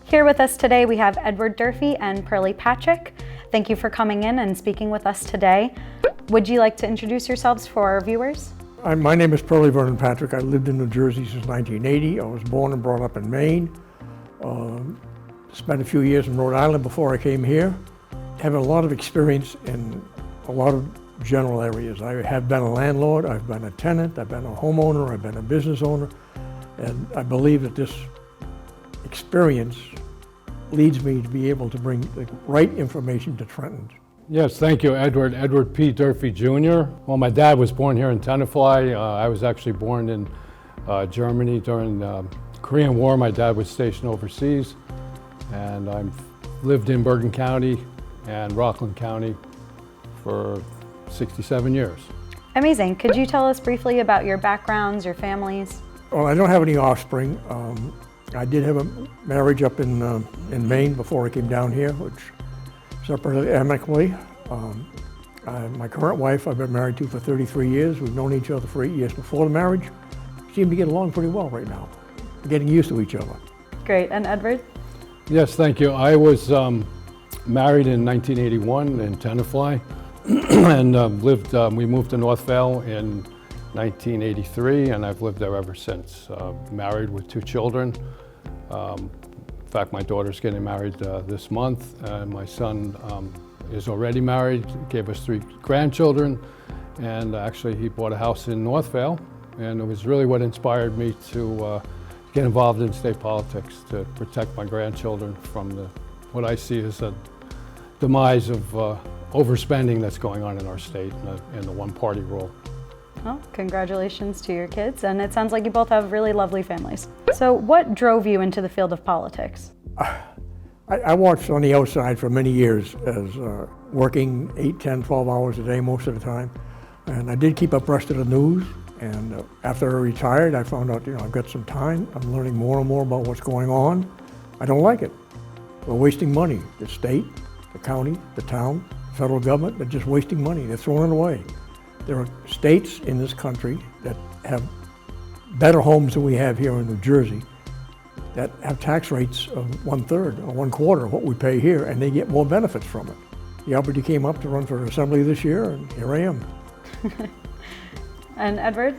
Here with us today we have Edward Durfee and Perley Patrick. Thank you for coming in and speaking with us today. Would you like to introduce yourselves for our viewers? My name is Perley Vernon Patrick. I lived in New Jersey since 1980. I was born and brought up in Maine. Spent a few years in Rhode Island before I came here. Have a lot of experience in a lot of general areas. I have been a landlord, I've been a tenant, I've been a homeowner, I've been a business owner, and I believe that this experience leads me to be able to bring the right information to Trenton. Yes, thank you, Edward. Edward P. Durfee Jr. Well, my dad was born here in Tenafly. I was actually born in Germany during the Korean War. My dad was stationed overseas, and I've lived in Bergen County and Rockland County for 67 years. Amazing. Could you tell us briefly about your backgrounds, your families? Well, I don't have any offspring. I did have a marriage up in Maine before I came down here, which separated amicably. My current wife I've been married to for 33 years. We've known each other for 8 years before the marriage. Seem to get along pretty well right now. We're getting used to each other. Great. And Edward? Yes, thank you. I was married in 1981 in Tenafly and we moved to Northvale in 1983, and I've lived there ever since. Married with 2 children. In fact, my daughter's getting married this month, and my son is already married, gave us 3 grandchildren, and actually he bought a house in Northvale, and it was really what inspired me to get involved in state politics, to protect my grandchildren from what I see as a demise of overspending that's going on in our state in the one-party rule. Well, congratulations to your kids, and it sounds like you both have really lovely families. So what drove you into the field of politics? I watched on the outside for many years as working 8, 10, 12 hours a day most of the time. And I did keep abreast of the news. And after I retired, I found out, I've got some time. I'm learning more and more about what's going on. I don't like it. We're wasting money. The state, the county, the town, the federal government, they're just wasting money. They're throwing it away. There are states in this country that have better homes than we have here in New Jersey that have tax rates of 1/3 or 1/4 of what we pay here, and they get more benefits from it. The opportunity came up to run for assembly this year, and here I am. And Edward?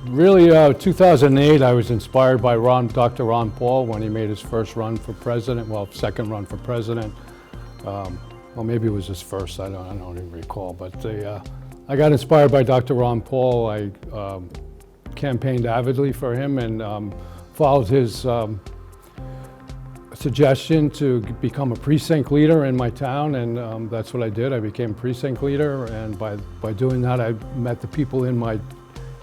Really, 2008, I was inspired by Dr. Ron Paul when he made his first run for president, well, second run for president. Well, maybe it was his first, I don't even recall, but I got inspired by Dr. Ron Paul. I campaigned avidly for him and followed his suggestion to become a precinct leader in my town, and that's what I did. I became precinct leader, and by doing that, I met the people in my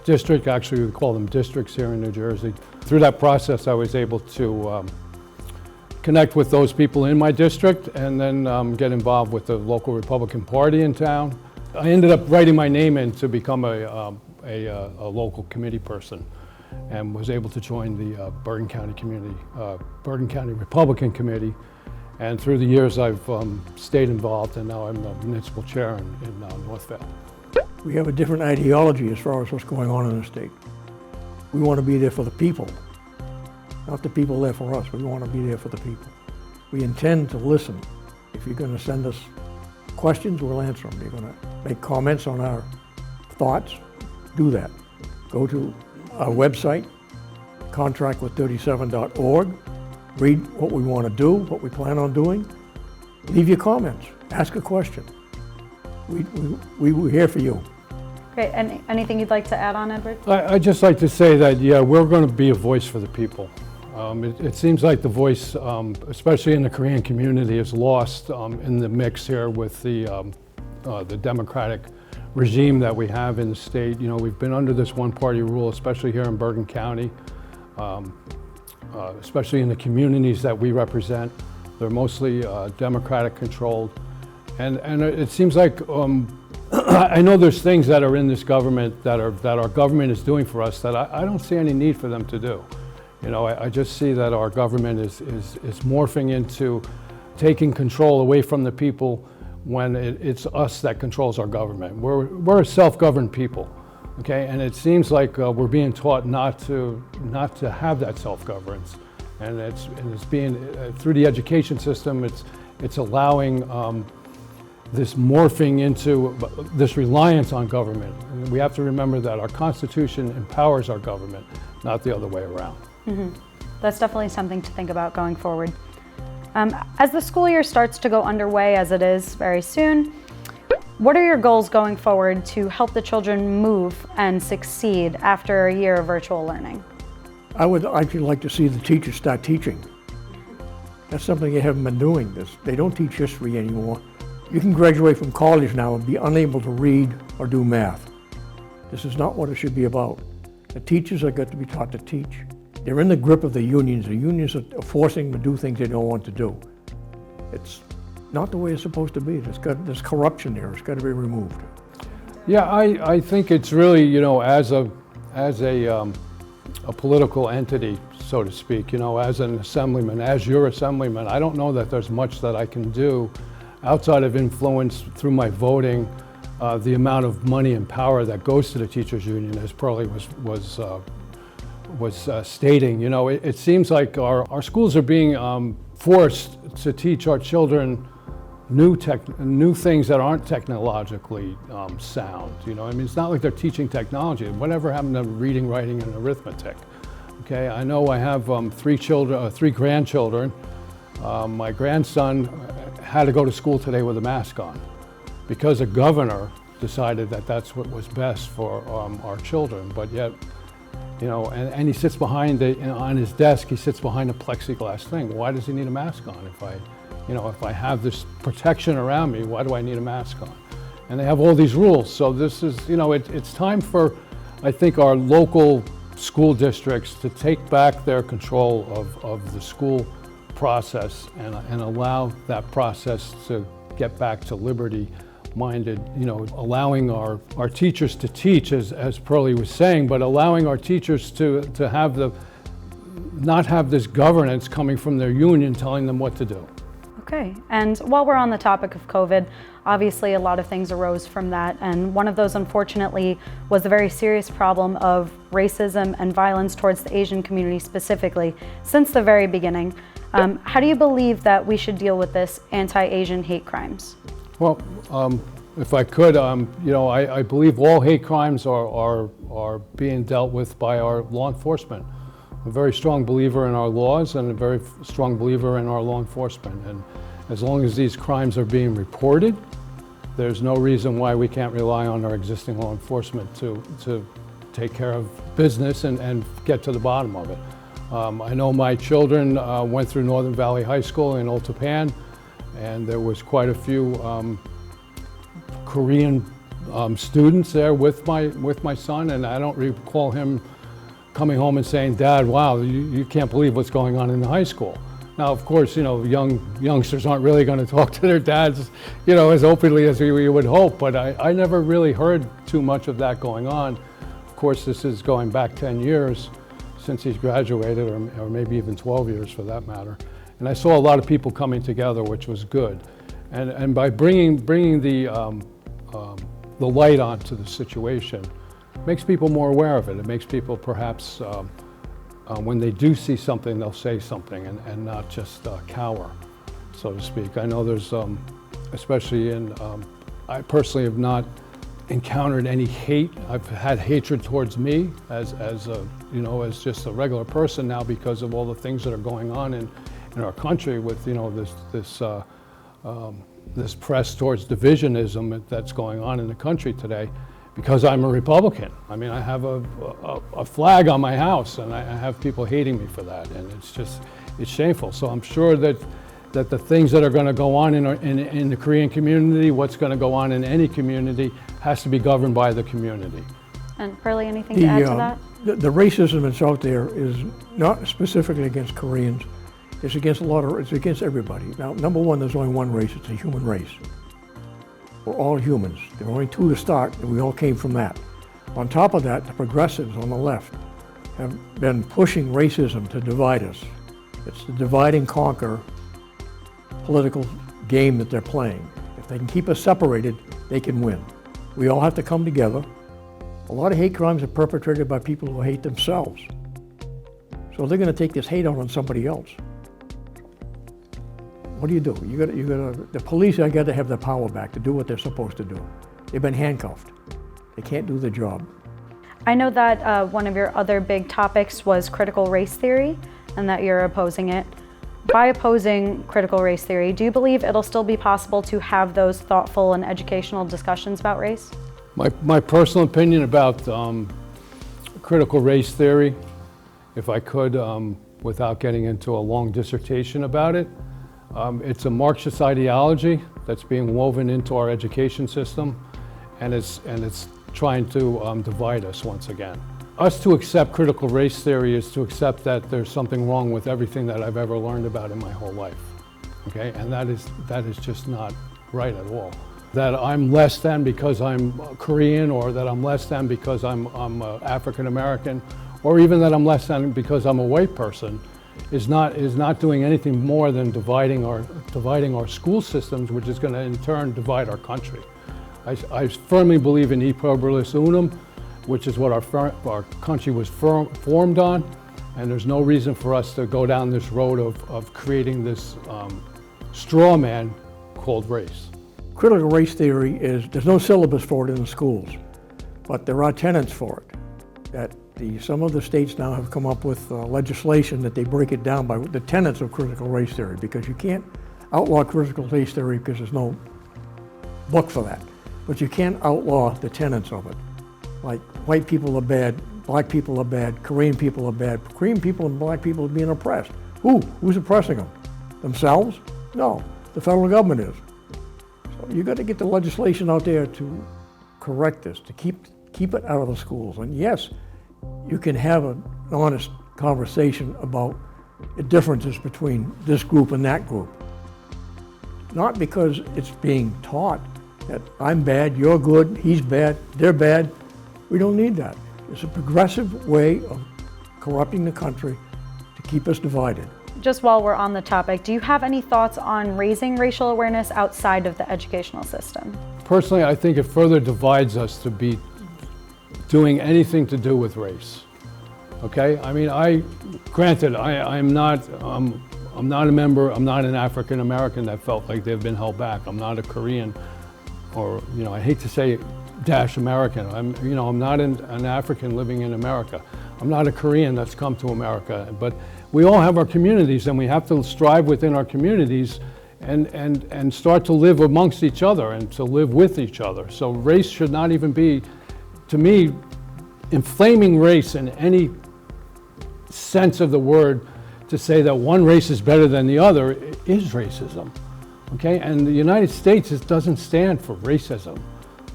district. Actually, we call them districts here in New Jersey. Through that process, I was able to connect with those people in my district and then get involved with the local Republican Party in town. I ended up writing my name in to become a local committee person, and was able to join the Bergen County Republican Committee. And through the years, I've stayed involved, and now I'm the municipal chair in Northvale. We have a different ideology as far as what's going on in the state. We want to be there for the people, not the people there for us. We want to be there for the people. We intend to listen. If you're going to send us questions, we'll answer them. You're going to make comments on our thoughts, do that. Go to our website, contractwith37.org, read what we want to do, what we plan on doing, leave your comments, ask a question. We're here for you. Great. And anything you'd like to add on, Edward? I'd just like to say that, yeah, we're going to be a voice for the people. It seems like the voice, especially in the Korean community, is lost in the mix here with the Democratic regime that we have in the state. We've been under this one-party rule, especially here in Bergen County, especially in the communities that we represent. They're mostly Democratic controlled. And it seems like, I know there's things that are in this government that our government is doing for us that I don't see any need for them to do. I just see that our government is morphing into taking control away from the people when it's us that controls our government. We're a self-governed people. Okay, and it seems like we're being taught not to have that self-governance, and it's being through the education system. It's allowing this morphing into this reliance on government. And we have to remember that our Constitution empowers our government, not the other way around. Mm-hmm. That's definitely something to think about going forward. As the school year starts to go underway, as it is very soon, what are your goals going forward to help the children move and succeed after a year of virtual learning? I would actually like to see the teachers start teaching. That's something they haven't been doing. They don't teach history anymore. You can graduate from college now and be unable to read or do math. This is not what it should be about. The teachers are got to be taught to teach. They're in the grip of the unions. The unions are forcing them to do things they don't want to do. It's not the way it's supposed to be. There's corruption there. It's got to be removed. Yeah, I think it's really, you know, as a political entity, so to speak, you know, as an assemblyman, as your assemblyman, I don't know that there's much that I can do outside of influence through my voting, the amount of money and power that goes to the teachers union, as Perley was stating. You know, it seems like our schools are being forced to teach our children new things that aren't technologically sound. You know, I mean, it's not like they're teaching technology. Whatever happened to reading, writing, and arithmetic? Okay, I know I have three grandchildren. My grandson had to go to school today with a mask on because a governor decided that that's what was best for our children. But yet, you know, and he sits behind on his desk, he sits behind a plexiglass thing. Why does he need a mask on? If I have this protection around me, why do I need a mask on? And they have all these rules. So this is, you know, it's time for, I think, our local school districts to take back their control of the school process and allow that process to get back to liberty-minded, you know, allowing our teachers to teach, as Perley was saying, but allowing our teachers to have not have this governance coming from their union telling them what to do. Okay, and while we're on the topic of COVID, obviously a lot of things arose from that, and one of those, unfortunately, was the very serious problem of racism and violence towards the Asian community specifically since the very beginning. How do you believe that we should deal with this anti-Asian hate crimes? Well, if I could, you know, I believe all hate crimes are being dealt with by our law enforcement. I'm a very strong believer in our laws and a very strong believer in our law enforcement. And as long as these crimes are being reported, there's no reason why we can't rely on our existing law enforcement to take care of business and get to the bottom of it. I know my children went through Northern Valley High School in Old Tappan, and there was quite a few Korean students there with my son, and I don't recall him coming home and saying, "Dad, wow, you can't believe what's going on in the high school." Now, of course, you know, youngsters aren't really going to talk to their dads, you know, as openly as we would hope, but I never really heard too much of that going on. Of course, this is going back 10 years since he's graduated, or maybe even 12 years for that matter. And I saw a lot of people coming together, which was good. And by bringing the light onto the situation, makes people more aware of it. It makes people perhaps, when they do see something, they'll say something and not just cower, so to speak. I know there's, especially I personally have not encountered any hate. I've had hatred towards me as just a regular person now because of all the things that are going on in our country with, you know, this press towards divisionism that's going on in the country today. Because I'm a Republican. I mean, I have a flag on my house, and I have people hating me for that, and it's shameful. So I'm sure that the things that are going to go on in the Korean community, what's going to go on in any community, has to be governed by the community. And Perley, anything to add to that? The racism that's out there is not specifically against Koreans. It's against it's against everybody. Now, number one, there's only one race. It's the human race. We're all humans. There are only two to start, and we all came from that. On top of that, the progressives on the left have been pushing racism to divide us. It's the divide and conquer political game that they're playing. If they can keep us separated, they can win. We all have to come together A lot of hate crimes are perpetrated by people who hate themselves. So they're going to take this hate out on somebody else. What do? The police are got to have the power back to do what they're supposed to do. They've been handcuffed. They can't do the job. I know that one of your other big topics was critical race theory and that you're opposing it. By opposing critical race theory, do you believe it'll still be possible to have those thoughtful and educational discussions about race? My personal opinion about critical race theory, if I could, without getting into a long dissertation about it, it's a Marxist ideology that's being woven into our education system, and it's trying to divide us once again. Us to accept critical race theory is to accept that there's something wrong with everything that I've ever learned about in my whole life, okay? And that is just not right at all. That I'm less than because I'm Korean, or that I'm less than because I'm African American, or even that I'm less than because I'm a white person, is not doing anything more than dividing our school systems, which is going to in turn divide our country. I firmly believe in e pluribus unum, which is what our country was formed on, and there's no reason for us to go down this road of creating this straw man called race. Critical race theory there's no syllabus for it in the schools, but there are tenets for it. That some of the states now have come up with legislation that they break it down by the tenets of critical race theory, because you can't outlaw critical race theory because there's no book for that. But you can't outlaw the tenets of it. Like, white people are bad, black people are bad, Korean people are bad. Korean people and black people are being oppressed. Who's oppressing them? Themselves? No, the federal government is. So you got to get the legislation out there to correct this, to keep it out of the schools. And yes, you can have an honest conversation about the differences between this group and that group. Not because it's being taught that I'm bad, you're good, he's bad, they're bad. We don't need that. It's a progressive way of corrupting the country to keep us divided. Just while we're on the topic, do you have any thoughts on raising racial awareness outside of the educational system? Personally, I think it further divides us to be doing anything to do with race. Okay? I mean, I'm not a member, I'm not an African American that felt like they've been held back. I'm not a Korean, or, I hate to say dash American. I'm not an African living in America. I'm not a Korean that's come to America. But we all have our communities, and we have to strive within our communities and start to live amongst each other and to live with each other. So race should not even be, to me, inflaming race in any sense of the word, to say that one race is better than the other is racism. Okay, and the United States doesn't stand for racism.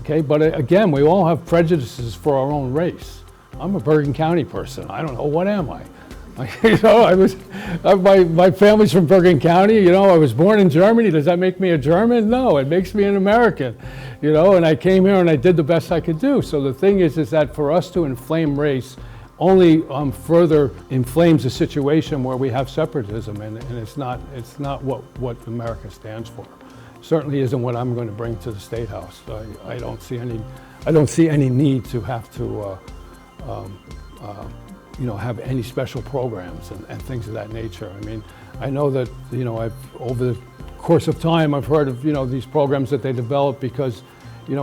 Okay, but again, we all have prejudices for our own race. I'm a Bergen County person. I don't know, what am I? My family's from Bergen County. I was born in Germany. Does that make me a German? No, it makes me an American. And I came here and I did the best I could do. So the thing is that for us to inflame race only further inflames the situation where we have separatism, and it's not what America stands for. Certainly isn't what I'm going to bring to the State House. I don't see any need to have to have any special programs and things of that nature. I mean, I know that over the course of time I've heard of these programs that they develop because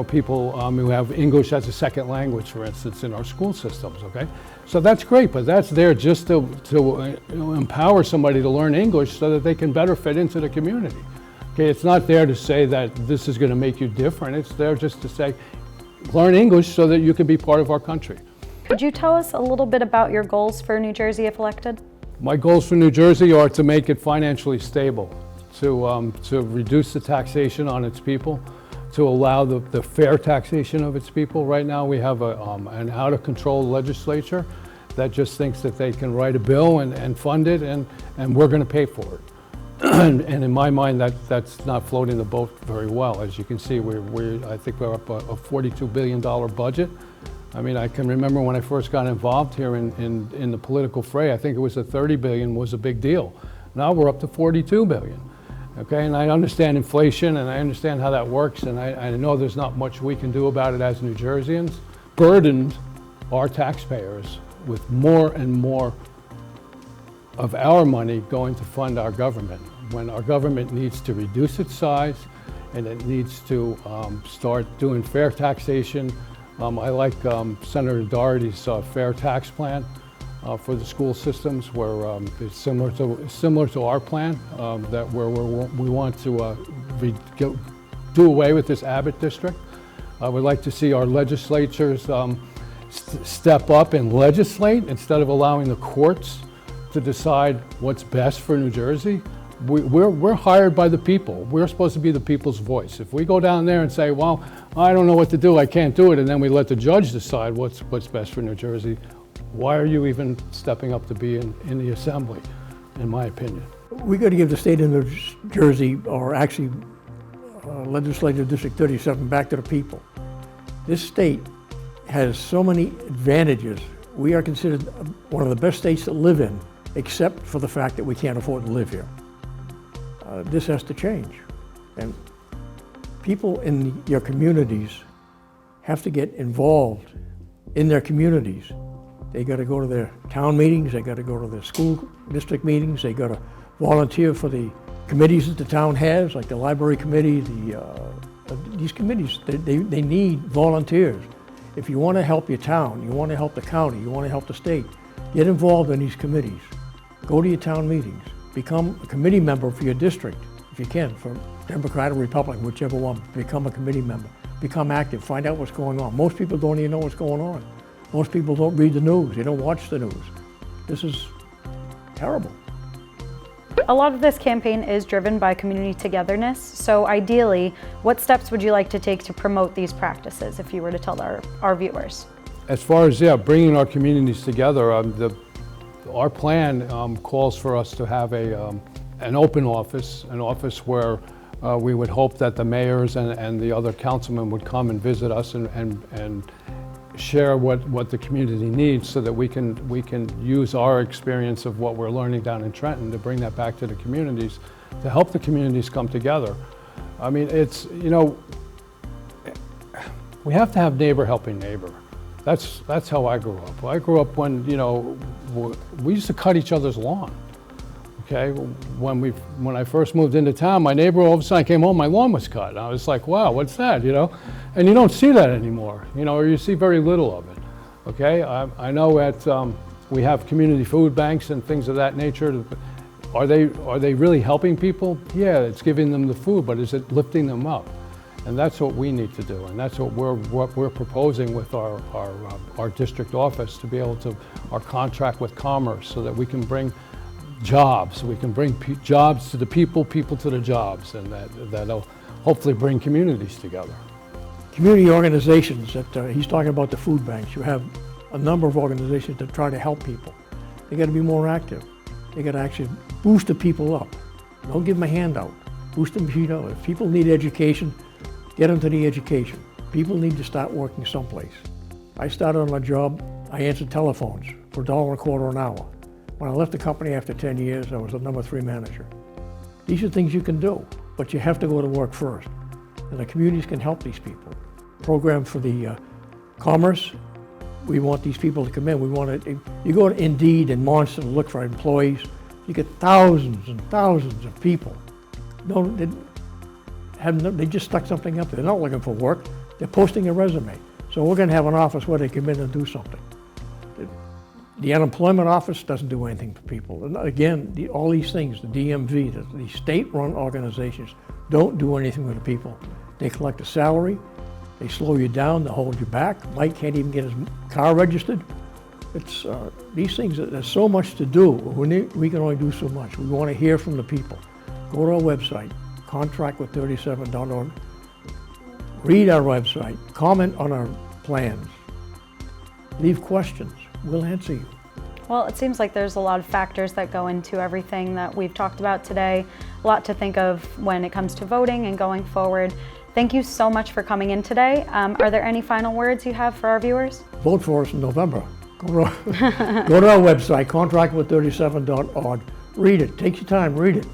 people who have English as a second language, for instance, in our school systems. Okay, so that's great, but that's there just to empower somebody to learn English so that they can better fit into the community. Okay, it's not there to say that this is going to make you different. It's there just to say, learn English so that you can be part of our country. Could you tell us a little bit about your goals for New Jersey if elected? My goals for New Jersey are to make it financially stable, to reduce the taxation on its people, to allow the fair taxation of its people. Right now we have an out-of-control legislature that just thinks that they can write a bill and fund it, and we're going to pay for it. And in my mind, that's not floating the boat very well. As you can see, I think we're up a $42 billion budget. I mean, I can remember when I first got involved here in the political fray, I think it was the $30 billion was a big deal. Now we're up to $42 billion. Okay, and I understand inflation and I understand how that works, and I know there's not much we can do about it as New Jerseyans, burdened our taxpayers with more and more of our money going to fund our government, when our government needs to reduce its size and it needs to start doing fair taxation. I like Senator Doherty's fair tax plan for the school systems, where it's similar to our plan, that where we want to do away with this Abbott district. I would like to see our legislatures step up and legislate instead of allowing the courts to decide what's best for New Jersey. We're hired by the people. We're supposed to be the people's voice. If we go down there and say, well, I don't know what to do, I can't do it, and then we let the judge decide what's best for New Jersey, why are you even stepping up to be in the assembly, in my opinion? We got to give the state of New Jersey, or actually Legislative District 37, back to the people. This state has so many advantages. We are considered one of the best states to live in, except for the fact that we can't afford to live here. This has to change. And people in your communities have to get involved in their communities. They got to go to their town meetings, they got to go to their school district meetings, they got to volunteer for the committees that the town has, like the library committee, these committees, they need volunteers. If you want to help your town, you want to help the county, you want to help the state, get involved in these committees. Go to your town meetings. Become a committee member for your district, if you can, for Democrat or Republican, whichever one. Become a committee member. Become active. Find out what's going on. Most people don't even know what's going on. Most people don't read the news. They don't watch the news. This is terrible. A lot of this campaign is driven by community togetherness. So ideally, what steps would you like to take to promote these practices, if you were to tell our viewers? As far as, bringing our communities together, our plan calls for us to have an open office, an office where we would hope that the mayors and the other councilmen would come and visit us and share what the community needs, so that we can use our experience of what we're learning down in Trenton to bring that back to the communities, to help the communities come together. I mean, it's, we have to have neighbor helping neighbor. That's how I grew up. I grew up when, we used to cut each other's lawn. Okay, when I first moved into town, my neighbor, all of a sudden I came home, my lawn was cut. And I was like, wow, what's that, And you don't see that anymore, or you see very little of it. Okay, I know we have community food banks and things of that nature. Are they really helping people? Yeah, it's giving them the food, but is it lifting them up? And that's what we need to do, and that's what we're proposing with our district office, to be able to, our contract with Commerce, so that we can bring jobs. We can bring jobs to the people to the jobs, and that'll hopefully bring communities together. Community organizations that he's talking about, the food banks. You have a number of organizations that try to help people. They got to be more active. They got to actually boost the people up. Don't give them a handout. Boost them, if people need education, get them to the education. People need to start working someplace. I started on a job, I answered telephones for $1.25 an hour. When I left the company after 10 years, I was the number 3 manager. These are things you can do, but you have to go to work first. And the communities can help these people. Program for the Commerce, we want these people to come in. You go to Indeed and Monster to look for employees, you get thousands and thousands of people. They just stuck something up there. They're not looking for work, they're posting a resume. So we're going to have an office where they come in and do something. The unemployment office doesn't do anything for people. And again, all these things, the DMV, the state-run organizations, don't do anything with the people. They collect a salary, they slow you down, they hold you back. Mike can't even get his car registered. It's these things, there's so much to do. We can only do so much. We want to hear from the people. Go to our website, contractwith37.org. Read our website, comment on our plans, leave questions. We'll answer you. Well, it seems like there's a lot of factors that go into everything that we've talked about today. A lot to think of when it comes to voting and going forward. Thank you so much for coming in today. Are there any final words you have for our viewers? Vote for us in November. Go to our website, contractwith37.org. Read it. Take your time, read it.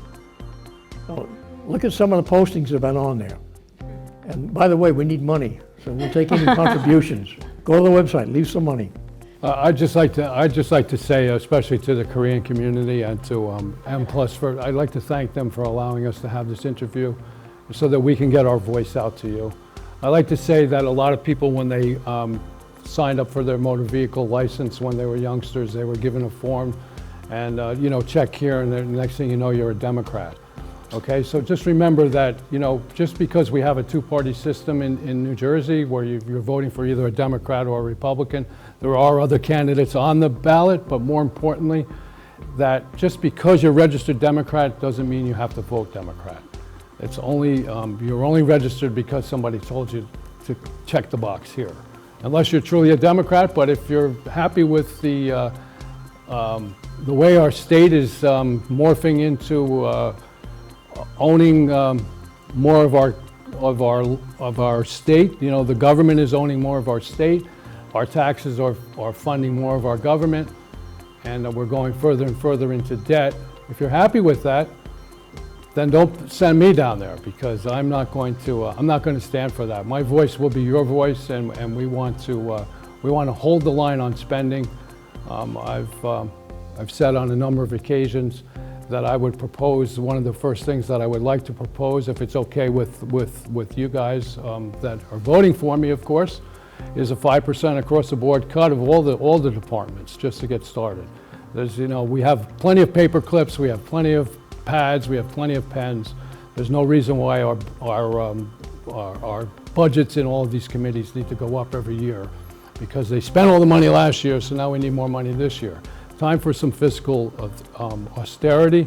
Look at some of the postings that have been on there. And by the way, we need money, so we'll take any contributions. Go to the website, leave some money. I'd just like to say, especially to the Korean community and to M+, I'd like to thank them for allowing us to have this interview so that we can get our voice out to you. I'd like to say that a lot of people, when they signed up for their motor vehicle license when they were youngsters, they were given a form and, you know, check here, and the next thing you know, you're a Democrat. Okay, so just remember that, you know, just because we have a two-party system in New Jersey where you're voting for either a Democrat or a Republican, there are other candidates on the ballot, but more importantly, that just because you're registered Democrat doesn't mean you have to vote Democrat. It's only, you're only registered because somebody told you to check the box here. Unless you're truly a Democrat, but if you're happy with the way our state is morphing into owning more of our state. You know, the government is owning more of our state. Our taxes are funding more of our government, and we're going further and further into debt. If you're happy with that, then don't send me down there, because I'm not going to stand for that. My voice will be your voice, and we want to hold the line on spending. I've said on a number of occasions that I would propose, one of the first things that I would like to propose, if it's okay with you guys that are voting for me, of course, is a 5% across the board cut of all the departments, just to get started. There's, you know, we have plenty of paper clips, we have plenty of pads, we have plenty of pens. There's no reason why our budgets in all of these committees need to go up every year, because they spent all the money last year, so now we need more money this year. Time for some fiscal austerity,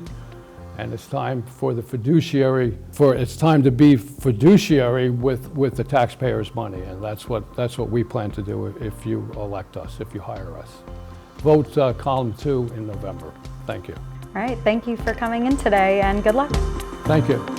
and it's time for the fiduciary. It's time to be fiduciary with the taxpayers' money, and that's what we plan to do if you elect us, if you hire us. Vote column 2 in November. Thank you. All right, thank you for coming in today, and good luck. Thank you.